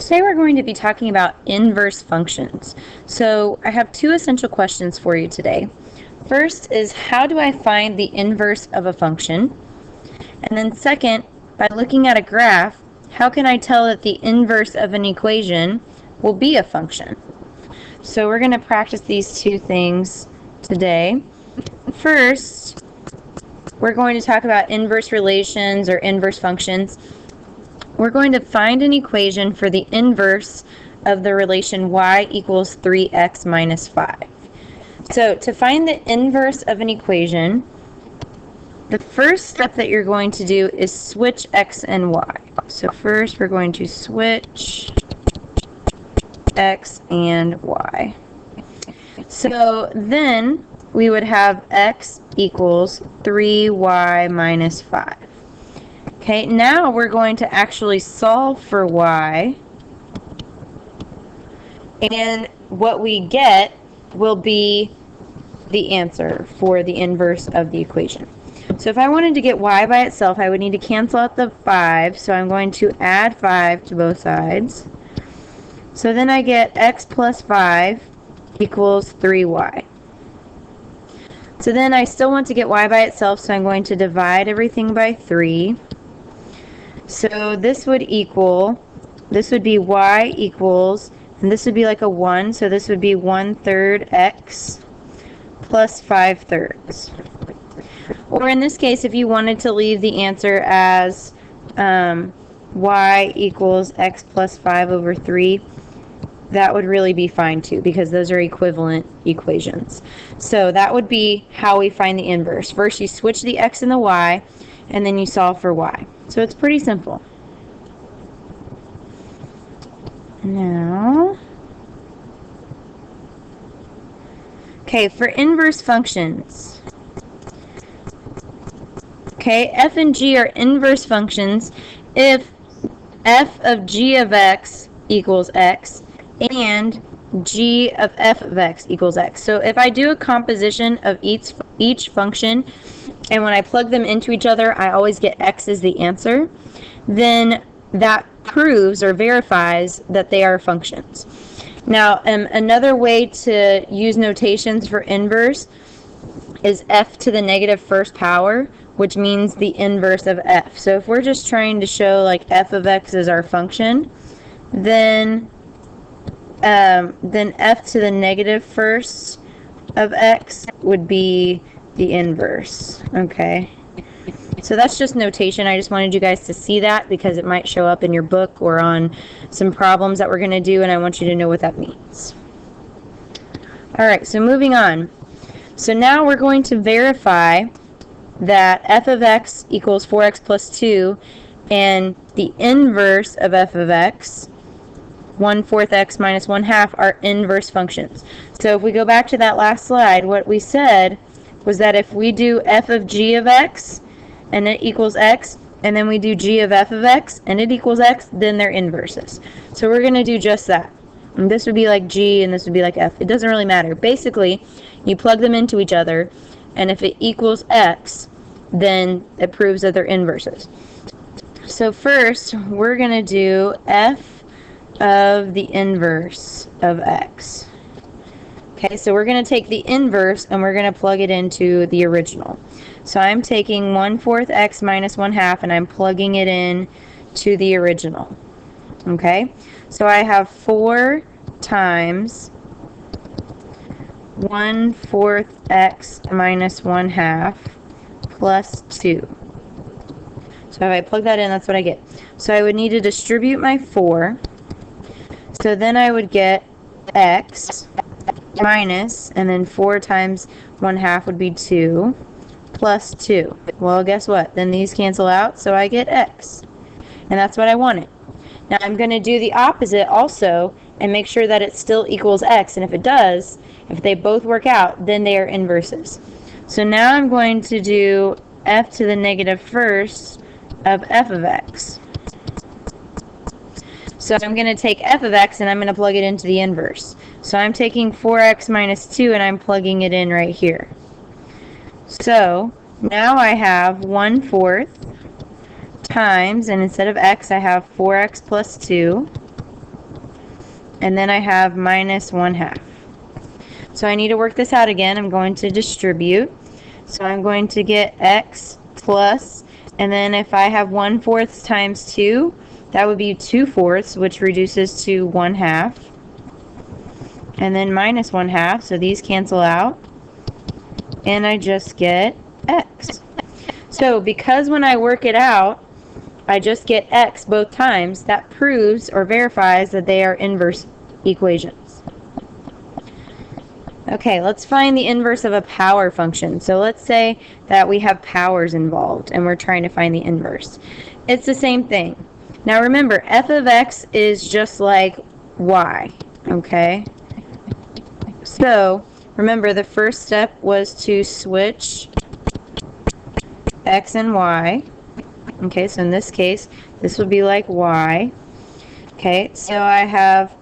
Today we're going to be talking about inverse functions. So I have two essential questions for you today. First is, how do I find the inverse of a function? And then second, by looking at a graph, how can I tell that the inverse of an equation will be a function? So we're going to practice these two things today. First, we're going to talk about inverse relations or inverse functions. We're going to find an equation for the inverse of the relation y equals 3x minus 5. So to find the inverse of an equation, the first step that you're going to do is switch x and y. So first we're going to switch x and y. So then we would have x equals 3y minus 5. Okay, now we're going to actually solve for y, and what we get will be the answer for the inverse of the equation. So if I wanted to get y by itself, I would need to cancel out the 5, so I'm going to add 5 to both sides. So then I get x plus 5 equals 3y. So then I still want to get y by itself, so I'm going to divide everything by 3. So this would be y equals, and this would be like a 1, so this would be 1/3 x plus 5/3. Or in this case, if you wanted to leave the answer as y equals x plus 5/3, that would really be fine too, because those are equivalent equations. So that would be how we find the inverse. First you switch the x and the y, and then you solve for y. So it's pretty simple. Now, okay, for inverse functions. Okay, f and g are inverse functions if f of g of x equals x and g of f of x equals x. So if I do a composition of each function, and when I plug them into each other, I always get x as the answer, then that proves or verifies that they are functions. Now, another way to use notations for inverse is f to the negative first power, which means the inverse of f. So if we're just trying to show like f of x is our function, then f to the negative first of x would be the inverse. Okay, so that's just notation. I just wanted you guys to see that because it might show up in your book or on some problems that we're going to do, and I want you to know what that means. Alright, so moving on. So now we're going to verify that f of x equals 4x plus 2, and the inverse of f of x, 1/4 x minus 1/2, are inverse functions. So if we go back to that last slide, what we said was that if we do f of g of x and it equals x, and then we do g of f of x and it equals x, then they're inverses. So we're going to do just that. And this would be like g and this would be like f. It doesn't really matter. Basically, you plug them into each other, and if it equals x, then it proves that they're inverses. So first, we're going to do f of the inverse of x. Okay, so we're going to take the inverse and we're going to plug it into the original. So I'm taking 1/4 x minus 1/2 and I'm plugging it in to the original. Okay, so I have 4 times 1/4 x minus 1/2 plus 2. So if I plug that in, that's what I get. So I would need to distribute my 4. So then I would get x minus, and then 4 times 1/2 would be 2, plus 2. Well, guess what? Then these cancel out, so I get x. And that's what I wanted. Now I'm going to do the opposite also and make sure that it still equals x. And if it does, if they both work out, then they are inverses. So now I'm going to do f to the negative first of f of x. So I'm going to take f of x and I'm going to plug it into the inverse. So I'm taking 4x minus 2 and I'm plugging it in right here. So now I have 1/4 times, and instead of x I have 4x plus 2 and then I have minus 1/2. So I need to work this out again. I'm going to distribute. So I'm going to get x plus, and then if I have 1/4 times 2, that would be 2/4, which reduces to 1/2. And then minus 1/2, so these cancel out. And I just get x. So because when I work it out, I just get x both times, that proves or verifies that they are inverse equations. Okay, let's find the inverse of a power function. So let's say that we have powers involved and we're trying to find the inverse. It's the same thing. Now remember, f of x is just like y, okay? So remember, the first step was to switch x and y. Okay, so in this case, this would be like y. Okay, so I have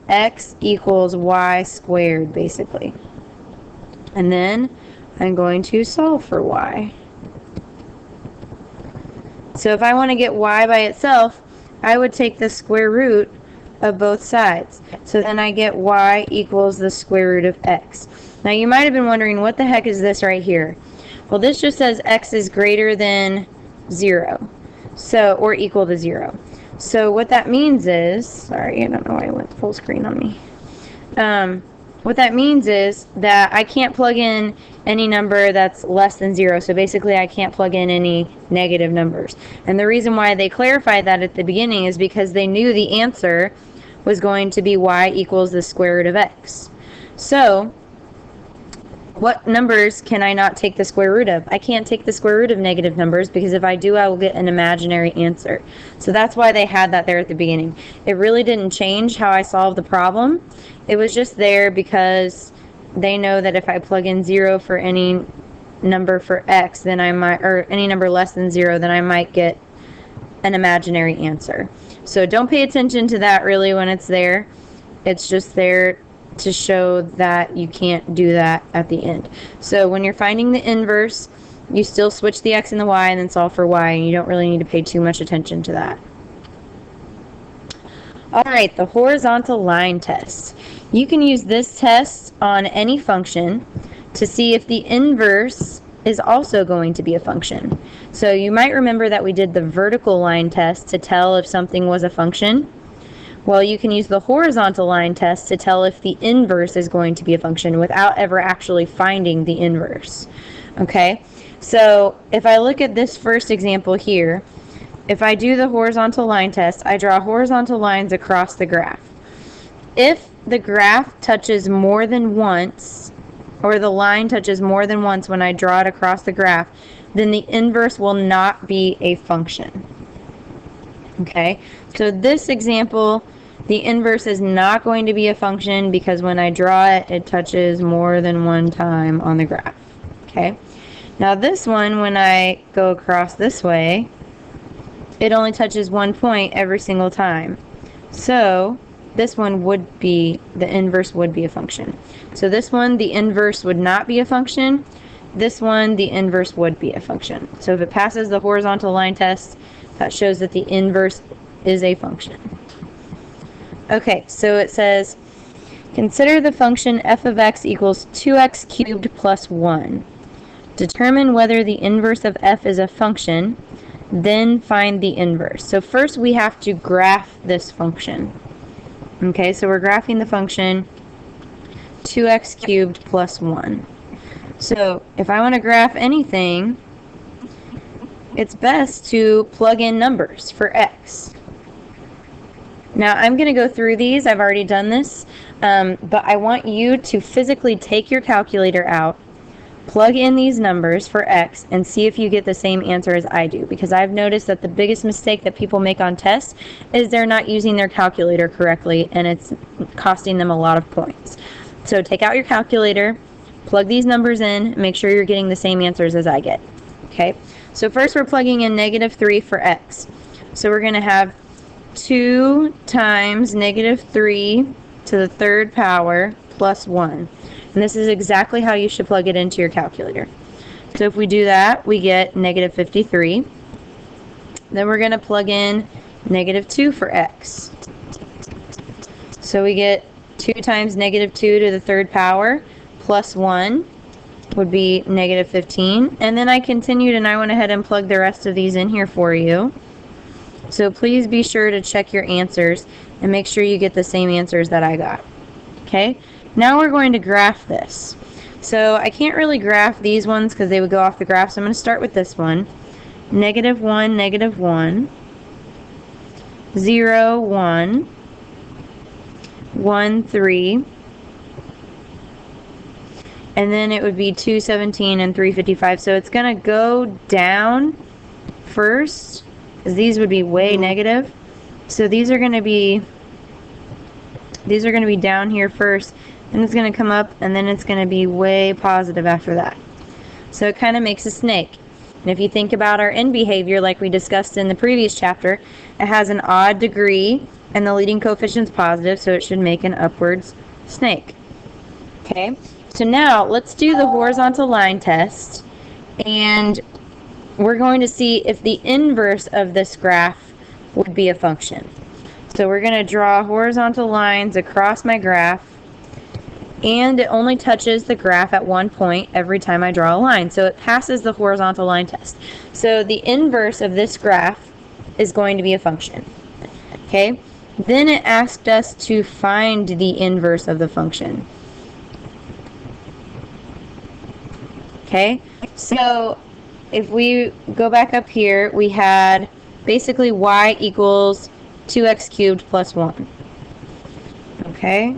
x equals y squared, basically. And then I'm going to solve for y. So if I want to get y by itself, I would take the square root of both sides. So then I get y equals the square root of x. Now you might have been wondering, what the heck is this right here? Well, this just says x is greater than 0, so, or equal to 0. So what that means is, sorry, I don't know why I went full screen on me. What that means is that I can't plug in any number that's less than 0. So basically I can't plug in any negative numbers. And the reason why they clarified that at the beginning is because they knew the answer was going to be y equals the square root of x. So what numbers can I not take the square root of? I can't take the square root of negative numbers, because if I do, I will get an imaginary answer. So that's why they had that there at the beginning. It really didn't change how I solved the problem. It was just there because they know that if I plug in 0 for any number for x, then I might, or any number less than 0, then I might get an imaginary answer. So don't pay attention to that really when it's there. It's just there to show that you can't do that at the end. So when you're finding the inverse, you still switch the x and the y and then solve for y, and you don't really need to pay too much attention to that. Alright, the horizontal line test. You can use this test on any function to see if the inverse is also going to be a function. So you might remember that we did the vertical line test to tell if something was a function. Well, you can use the horizontal line test to tell if the inverse is going to be a function without ever actually finding the inverse. Okay, so if I look at this first example here, if I do the horizontal line test, I draw horizontal lines across the graph. If the graph touches more than once, or the line touches more than once when I draw it across the graph, then the inverse will not be a function. Okay, so this example, the inverse is not going to be a function because when I draw it, it touches more than one time on the graph. Okay, now this one, when I go across this way, it only touches one point every single time. So this one would be, the inverse would be a function. So this one, the inverse would not be a function. This one, the inverse would be a function. So if it passes the horizontal line test, that shows that the inverse is a function. Okay, so it says, consider the function f of x equals 2x cubed plus 1. Determine whether the inverse of f is a function, then find the inverse. So first we have to graph this function. Okay, so we're graphing the function 2x cubed plus 1. So if I want to graph anything, it's best to plug in numbers for x. Now I'm going to go through these. I've already done this, but I want you to physically take your calculator out, plug in these numbers for x, and see if you get the same answer as I do, because I've noticed that the biggest mistake that people make on tests is they're not using their calculator correctly, and it's costing them a lot of points. So take out your calculator, plug these numbers in, and make sure you're getting the same answers as I get. Okay, so first we're plugging in -3 for x. So we're going to have 2 times -3 to the third power plus 1. And this is exactly how you should plug it into your calculator. So if we do that, we get -53. Then we're going to plug in -2 for x. So we get 2 times negative 2 to the third power plus 1 would be negative 15. And then I continued and I went ahead and plugged the rest of these in here for you. So please be sure to check your answers and make sure you get the same answers that I got. Okay, now we're going to graph this. So I can't really graph these ones because they would go off the graph, so I'm going to start with this one. Negative 1, negative 1, 0, 1, 1, 3, and then it would be 217 and 355. So it's going to go down first, because these would be way negative. So these are going to be down here first, and it's going to come up, and then it's going to be way positive after that. So it kind of makes a snake. And if you think about our end behavior like we discussed in the previous chapter, it has an odd degree, and the leading coefficient is positive, so it should make an upwards snake. Okay, so now let's do the horizontal line test, and we're going to see if the inverse of this graph would be a function. So we're going to draw horizontal lines across my graph, and it only touches the graph at one point every time I draw a line. So it passes the horizontal line test. So the inverse of this graph is going to be a function. Okay? Then it asked us to find the inverse of the function. Okay? So if we go back up here, we had basically y equals 2x cubed plus 1. Okay?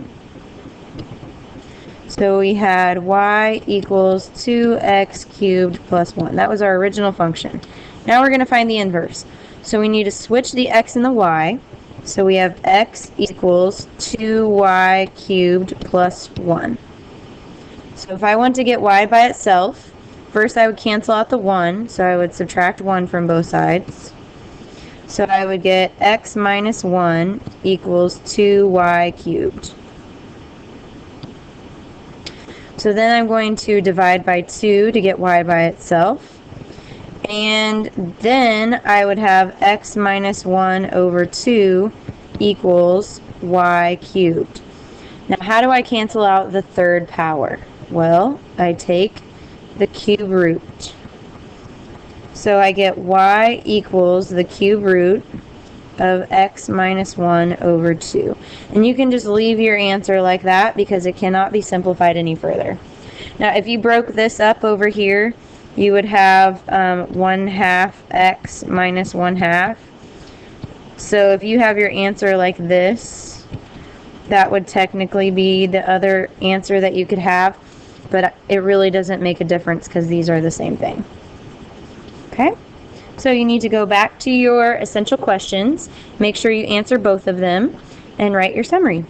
So we had y equals 2x cubed plus 1. That was our original function. Now we're going to find the inverse. So we need to switch the x and the y. So we have x equals 2y cubed plus 1. So if I want to get y by itself, first I would cancel out the 1. So I would subtract 1 from both sides. So I would get x minus 1 equals 2y cubed. So then I'm going to divide by 2 to get y by itself. And then I would have x minus 1 over 2 equals y cubed. Now how do I cancel out the third power? Well, I take the cube root. So I get y equals the cube root of x minus 1 over 2. And you can just leave your answer like that because it cannot be simplified any further. Now if you broke this up over here, you would have 1/2 x minus 1/2. So if you have your answer like this, that would technically be the other answer that you could have, but it really doesn't make a difference because these are the same thing. Okay? So you need to go back to your essential questions, make sure you answer both of them, and write your summary.